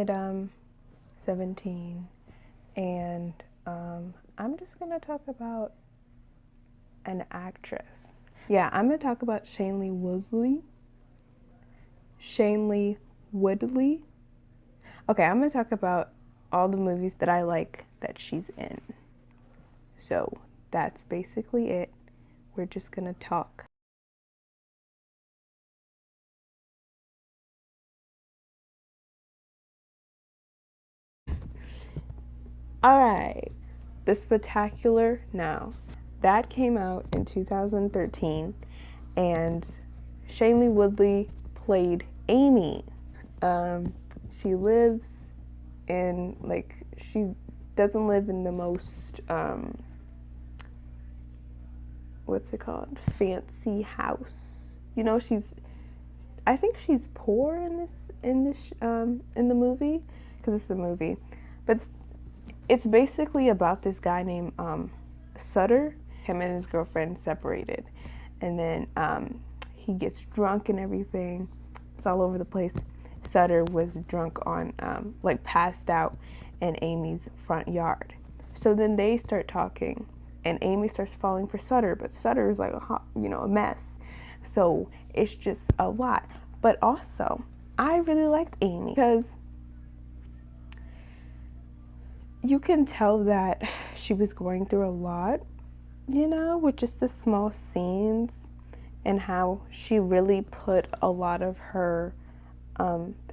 hit 17, and I'm just gonna talk about an actress. Yeah, I'm gonna talk about Shanilee Woodley. Shanilee Woodley. Okay, I'm gonna talk about all the movies that I like that she's in. So that's basically it. We're just gonna talk. Alright, The Spectacular Now. That came out in 2013, and Shanilee Woodley played Amy. She lives in, like, she doesn't live in the most, what's it called? Fancy house. You know, I think she's poor in the movie, because it's a movie. But it's basically about this guy named Sutter. Him and his girlfriend separated, and then he gets drunk and everything. It's all over the place. Sutter was drunk on, like, passed out in Amy's front yard. So then they start talking, and Amy starts falling for Sutter, but Sutter is like a mess. So it's just a lot. But also, I really liked Amy because you can tell that she was going through a lot, with just the small scenes, and how she really put a lot of her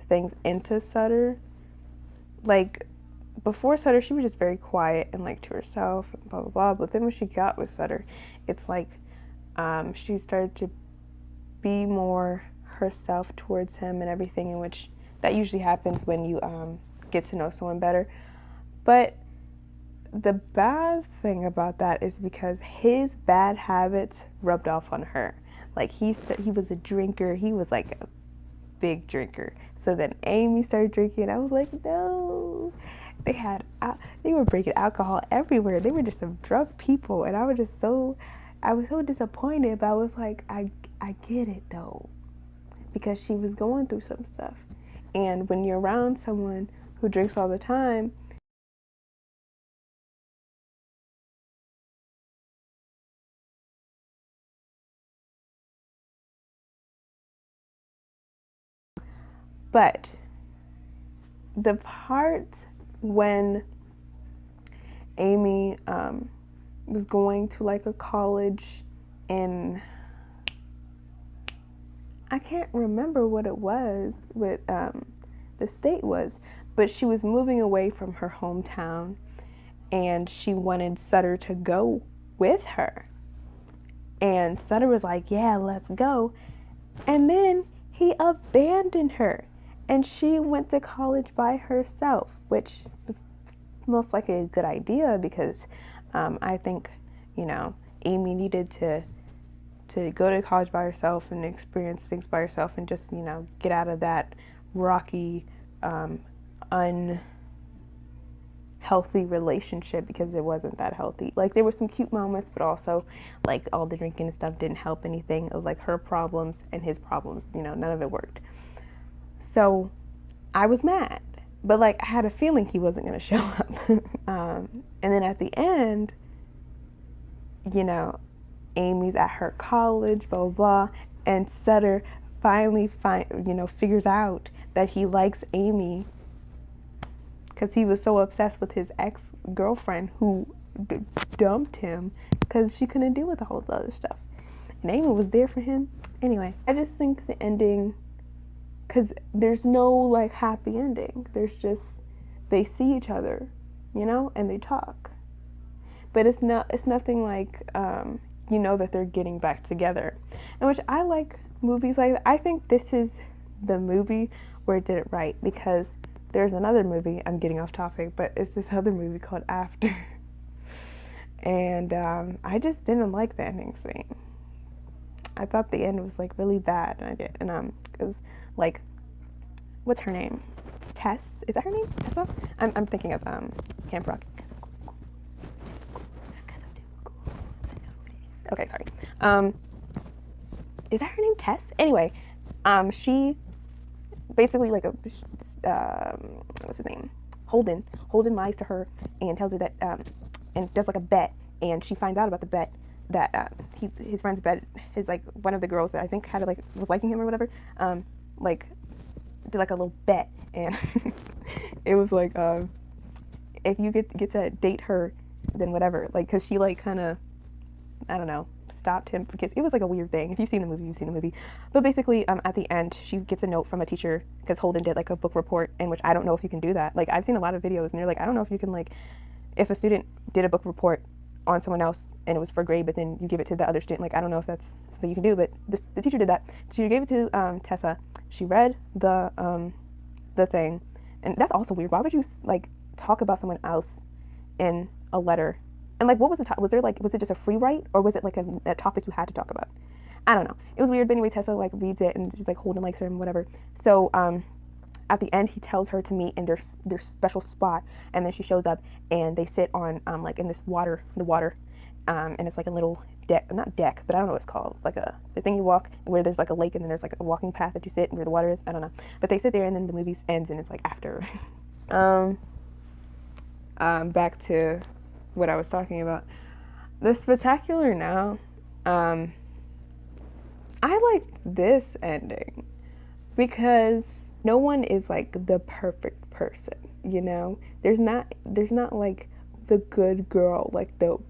things into Sutter. Like, before Sutter, she was just very quiet and, like, to herself, and blah, blah, blah. But then when she got with Sutter, it's like she started to be more herself towards him and everything, in which that usually happens when you get to know someone better. But the bad thing about that is because his bad habits rubbed off on her. Like, he said he was a drinker. He was like a big drinker. So then Amy started drinking. I was like, no. They were breaking alcohol everywhere. They were just some drunk people, and I was so disappointed. But I was like, I get it though, because she was going through some stuff. And when you're around someone who drinks all the time, but the part when Amy was going to, like, a college in, I can't remember what it was, what the state was, but she was moving away from her hometown, and she wanted Sutter to go with her. And Sutter was like, yeah, let's go. And then he abandoned her, and she went to college by herself, which was most likely a good idea, because I think, Amy needed to go to college by herself and experience things by herself, and just, get out of that rocky, unhealthy relationship, because it wasn't that healthy. Like, there were some cute moments, but also, like, all the drinking and stuff didn't help anything. It was like her problems and his problems, none of it worked. So I was mad, but, like, I had a feeling he wasn't going to show up. And then at the end, Amy's at her college, blah, blah, blah, and Sutter finally figures out that he likes Amy, because he was so obsessed with his ex-girlfriend who dumped him because she couldn't deal with all the other stuff. And Amy was there for him. Anyway, I just think the ending, because there's no, like, happy ending. There's just, they see each other, and they talk. But it's nothing like, that they're getting back together. And which I like movies like that. I think this is the movie where it did it right, because there's another movie, I'm getting off topic, but it's this other movie called After. And I just didn't like the ending scene. I thought the end was, like, really bad, and because, like, what's her name? Tess? Is that her name? Tessa? I'm thinking of Camp Rock. Okay, sorry. Is that her name? Tess? Anyway, she basically, like, Holden lies to her and tells her that and does like a bet, and she finds out about the bet that his friend's bet, his like one of the girls that I think had like was liking him or whatever, like did like a little bet, and it was like if you get to date her, then whatever, like because she like kind of, I don't know, stopped him because it was like a weird thing. If you've seen the movie, you've seen the movie. But basically, at the end, she gets a note from a teacher because Holden did like a book report, in which I don't know if you can do that. Like I've seen a lot of videos, and they're like, I don't know if you can like, if a student did a book report on someone else and it was for grade, but then you give it to the other student. Like I don't know if that's something you can do, but the teacher did that. She gave it to Tessa. She read the thing, and that's also weird. Why would you like talk about someone else in a letter? And like, what was was there like, was it just a free write, or was it like a topic you had to talk about? I don't know. It was weird, but anyway, Tessa like reads it and she's like Holden likes her and whatever. So at the end, he tells her to meet in their special spot, and then she shows up and they sit on like in this water, and it's like a little deck, not deck, but I don't know what it's called, like the thing you walk where there's like a lake and then there's like a walking path that you sit where the water is. I don't know, but they sit there and then the movie ends and it's like after. Back to what I was talking about. The Spectacular Now, I liked this ending because no one is like the perfect person, you know? There's not like the good girl, like the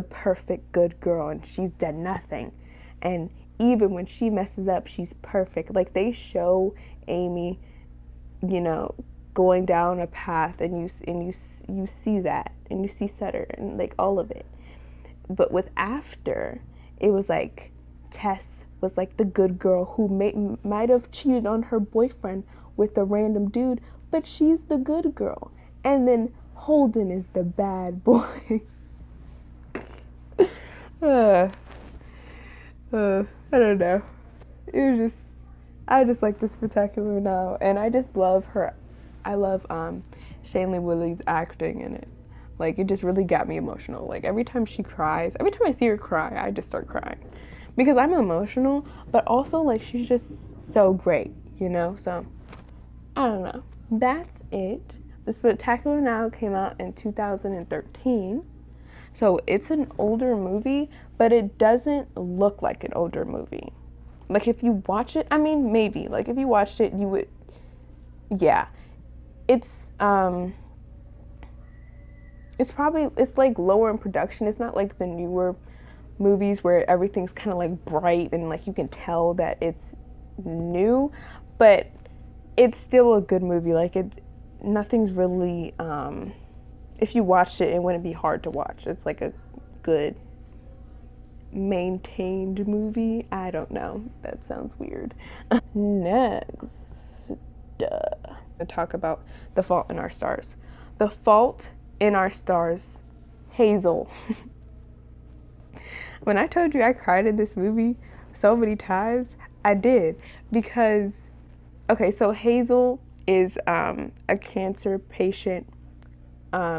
perfect good girl, and she's done nothing. And even when she messes up, she's perfect. Like they show Amy, you know, going down a path, and you see that, and you see Sutter and like all of it. But with After, it was like Tess was like the good girl who might have cheated on her boyfriend with a random dude, but she's the good girl. And then Holden is the bad boy. I don't know. It was just, I just like The Spectacular Now, and I just love her. I love Shanilee Woodley's acting in it. Like, it just really got me emotional. Like, every time she cries, every time I see her cry, I just start crying. Because I'm emotional, but also, like, she's just so great, you know? So, I don't know. That's it. The Spectacular Now came out in 2013. So, it's an older movie, but it doesn't look like an older movie. Like, if you watch it, I mean, maybe. Like, if you watched it, you would, yeah. It's probably, it's like lower in production. It's not like the newer movies where everything's kind of like bright and like you can tell that it's new, but it's still a good movie. Like nothing's really, if you watched it, it wouldn't be hard to watch. It's like a good maintained movie. I don't know. That sounds weird. Next, to talk about The Fault in Our Stars. The Fault in Our Stars, Hazel. When I told you I cried in this movie so many times, I did. Because, okay, so Hazel is a cancer patient.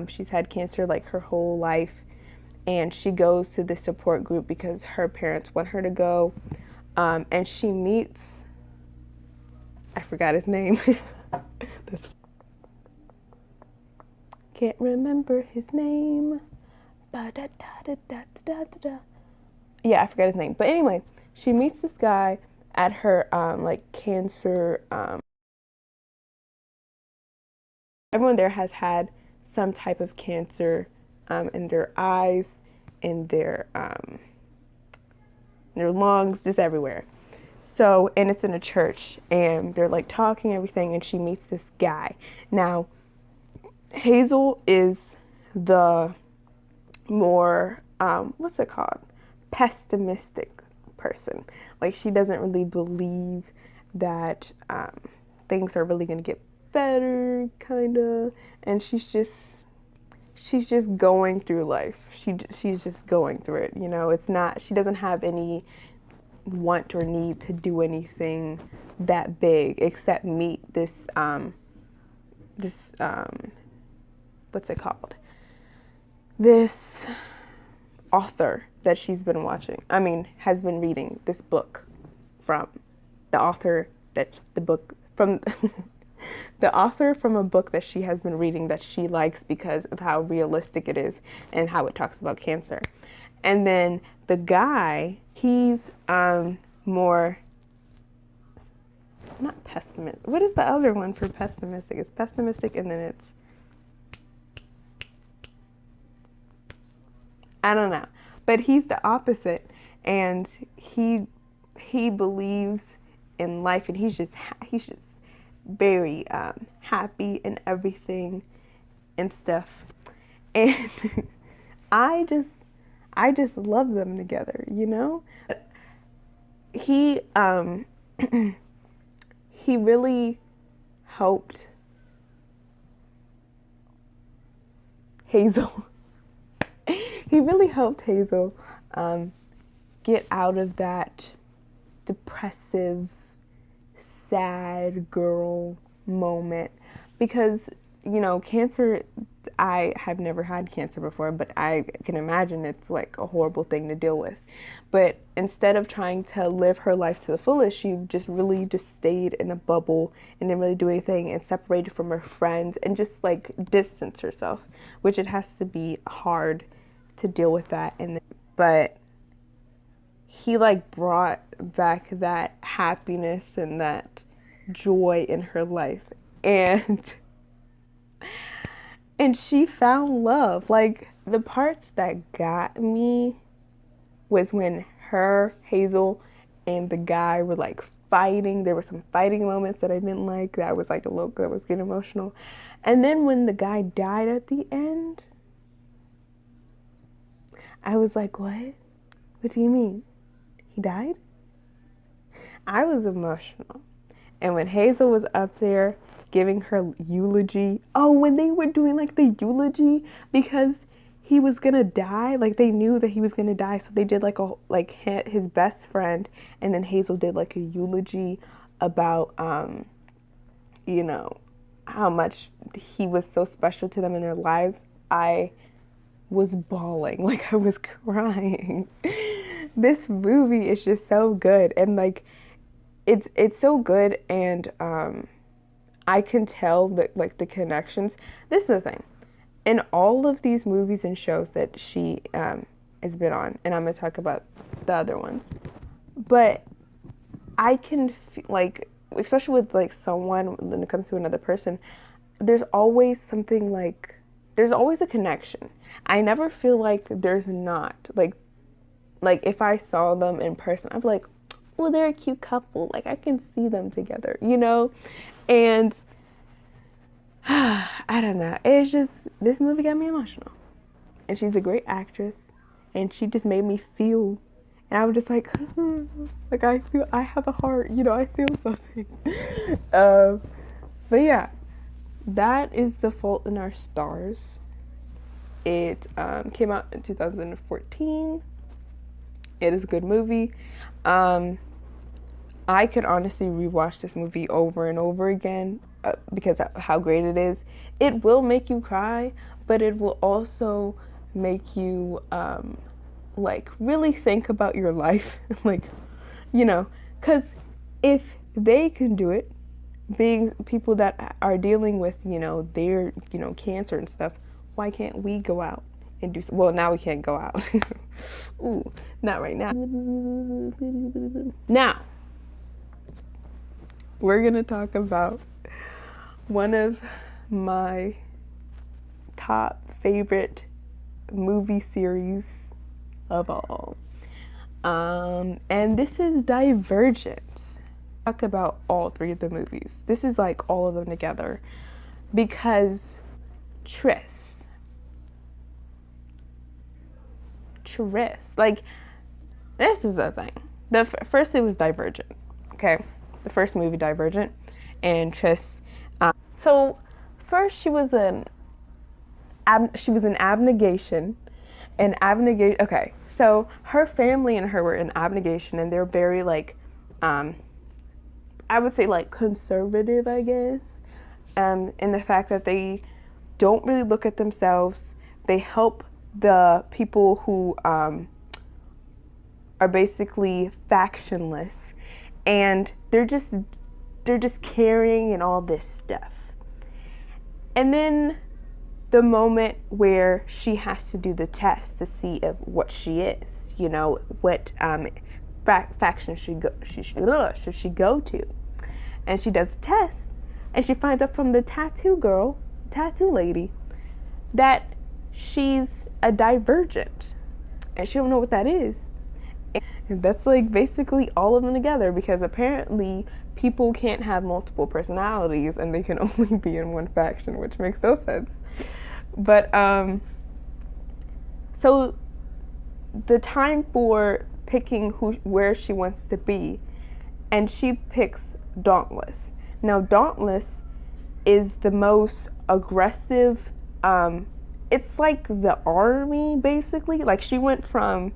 She's had cancer like her whole life, and she goes to the support group because her parents want her to go. And she meets, I forgot his name. Can't remember his name. Yeah, I forgot his name. But anyway, she meets this guy at her like cancer. Everyone there has had some type of cancer in their eyes, in their lungs, just everywhere. So, and it's in a church, and they're like talking everything, and she meets this guy. Now, Hazel is the more what's it called? Pessimistic person. Like she doesn't really believe that things are really gonna get better, kinda, and she's just going through life. She's just going through it. You know, it's not. She doesn't have any want or need to do anything that big except meet this what's it called? This author that she's been has been reading this book from the author that the book from the author from a book that she has been reading that she likes because of how realistic it is and how it talks about cancer. And then the guy, he's more, not pessimistic. What is the other one for pessimistic? It's pessimistic and then it's, I don't know. But he's the opposite, and he believes in life, and he's just very happy and everything and stuff. And I just love them together, you know? He he really helped Hazel. He really helped Hazel get out of that depressive, sad girl moment, because, you know, cancer, I have never had cancer before, but I can imagine it's like a horrible thing to deal with. But instead of trying to live her life to the fullest, she just really just stayed in a bubble and didn't really do anything, and separated from her friends and just like distanced herself, which it has to be hard to deal with that. But he like brought back that happiness and that joy in her life, and she found love. Like, the parts that got me was when Hazel and the guy were like fighting. There were some fighting moments that I didn't like, that was like a little, that was getting emotional. And then when the guy died at the end, I was like, what do you mean? He died? I was emotional. And when Hazel was up there giving her eulogy, oh, when they were doing like the eulogy, because he was gonna die, like they knew that he was gonna die, so they did like his best friend, and then Hazel did like a eulogy about you know, how much he was so special to them in their lives. I was bawling, like I was crying. This movie is just so good, and like it's so good, and I can tell that like the connections. This is the thing. In all of these movies and shows that she has been on, and I'm gonna talk about the other ones, but I can like, especially with like someone, when it comes to another person, there's always something, like there's always a connection. I never feel like there's not, like if I saw them in person, I'd be like, well, they're a cute couple, like I can see them together, you know? And I don't know, it's just, this movie got me emotional, and she's a great actress, and she just made me feel, and I was just like, like I feel, I have a heart, you know, I feel something. But yeah, that is The Fault in Our Stars. It came out in 2014. It is a good movie. I could honestly rewatch this movie over and over again because of how great it is. It will make you cry, but it will also make you like really think about your life. Like, you know, because if they can do it, being people that are dealing with, you know, their, you know, cancer and stuff, why can't we go out and do, well, now we can't go out. Ooh, not right now. Now, we're gonna talk about one of my top favorite movie series of all. And this is Divergent. Talk about all three of the movies. This is like all of them together, because Tris, like, this is the thing. First it was Divergent, okay? The first movie, Divergent, and Tris. So first she was an abnegation, okay. So her family and her were in abnegation, and they're very like, I would say like conservative, I guess, in the fact that they don't really look at themselves. They help the people who are basically factionless, and they're just caring and all this stuff. And then the moment where she has to do the test to see if what she is, what faction should she go to, and she does the test, and she finds out from the tattoo lady, that she's a divergent, and she don't know what that is. And that's like basically all of them together, because apparently people can't have multiple personalities and they can only be in one faction, which makes no sense. But so the time for picking where she wants to be, and she picks Dauntless. Now Dauntless is the most aggressive. It's like the army basically. Like she went from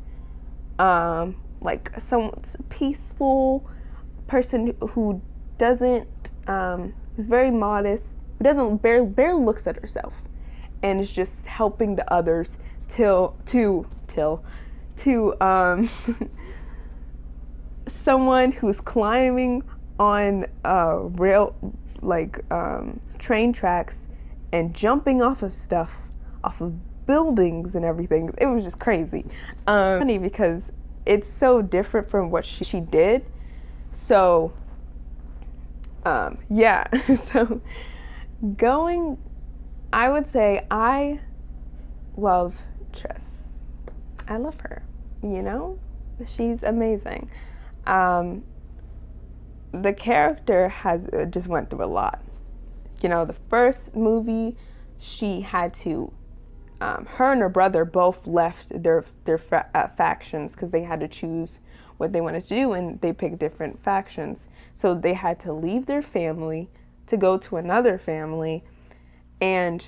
like some peaceful person who doesn't is very modest, who doesn't barely looks at herself, and is just helping the others to someone who's climbing on rail, like train tracks, and jumping off of stuff, off of buildings and everything. It was just crazy. Funny because it's so different from what she did. So yeah. So I would say I love Triss. I love her. She's amazing. The character has just went through a lot. The first movie, she had to, her and her brother both left their factions because they had to choose what they wanted to do, and they picked different factions. So they had to leave their family to go to another family, and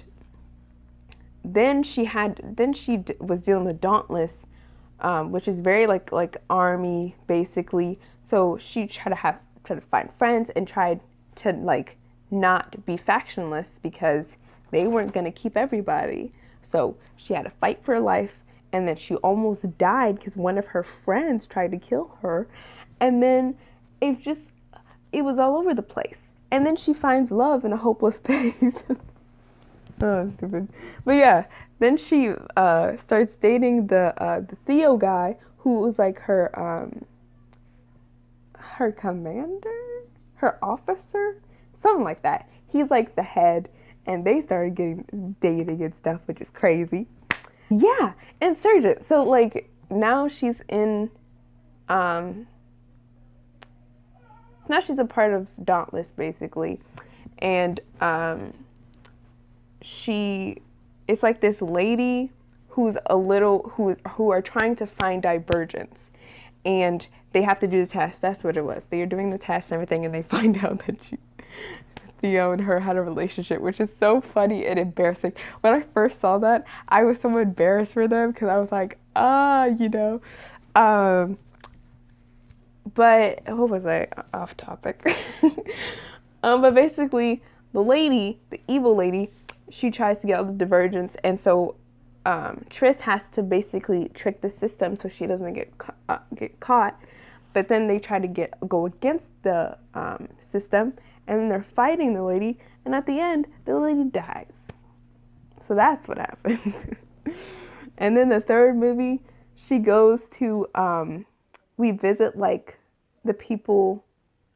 then she was dealing with Dauntless, which is very like army basically. So she tried to find friends and tried to like not be factionless because they weren't gonna keep everybody. So she had to fight for her life, and then she almost died because one of her friends tried to kill her, and then it was all over the place. And then she finds love in a hopeless place. Oh, stupid. But yeah, then she starts dating the Theo guy, who was like her commander, her officer, something like that. He's like the head, and they started dating and stuff, which is crazy. Yeah, Insurgent. So like now she's in now she's a part of Dauntless basically, and it's like this lady who are trying to find divergence, and they have to do the test. That's what it was. They are doing the test and everything, and they find out that Theo and her had a relationship, which is so funny and embarrassing. When I first saw that, I was so embarrassed for them because I was like, but what was I off topic? But basically, the evil lady, she tries to get all the divergence, and so Triss has to basically trick the system so she doesn't get caught. But then they try to go against the system, and then they're fighting the lady, and at the end, the lady dies. So that's what happens. And then the third movie, she goes to we visit like the people.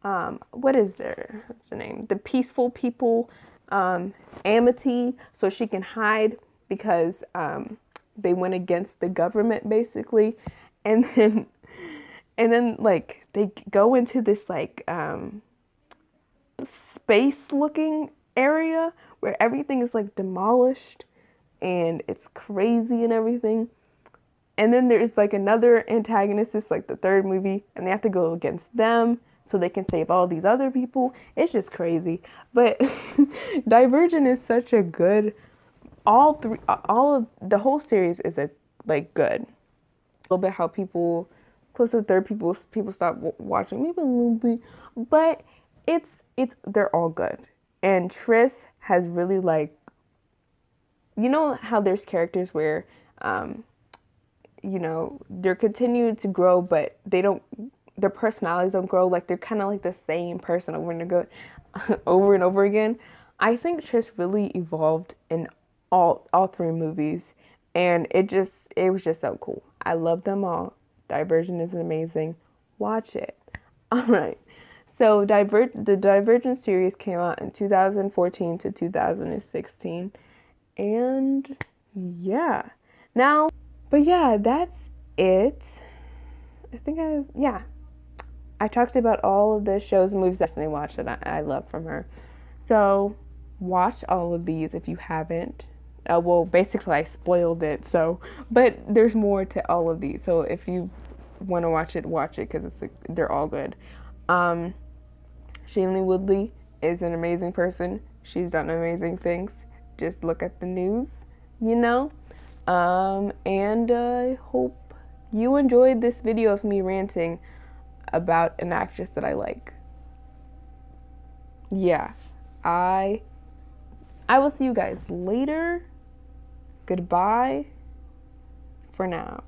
What's the name? The peaceful people, Amity, so she can hide because they went against the government basically, and then like they go into this like space looking area where everything is like demolished and it's crazy and everything. And then there's like another antagonist, it's like the third movie, and they have to go against them so they can save all these other people. It's just crazy. But Divergent is such a good, all of the whole series is good. A little bit how people, close to the third, people stop watching, maybe a little bit, but they're all good. And Triss has really like, how there's characters where, they're continuing to grow, but their personalities don't grow. Like they're kind of like the same person over and over again. I think Trish really evolved in all three movies, and it was just so cool. I love them all. Divergent is amazing. Watch it. All right. So the Divergent series came out in 2014 to 2016, and yeah. Now, but yeah, that's it. I think I talked about all of the shows and movies that I watched that I love from her. So watch all of these if you haven't. Well, basically I spoiled it. So, but there's more to all of these. So if you want to watch it because they're all good. Um, Shanilee Woodley is an amazing person. She's done amazing things. Just look at the news, you know. And I hope you enjoyed this video of me ranting about an actress that I like. Yeah, I will see you guys later. Goodbye for now.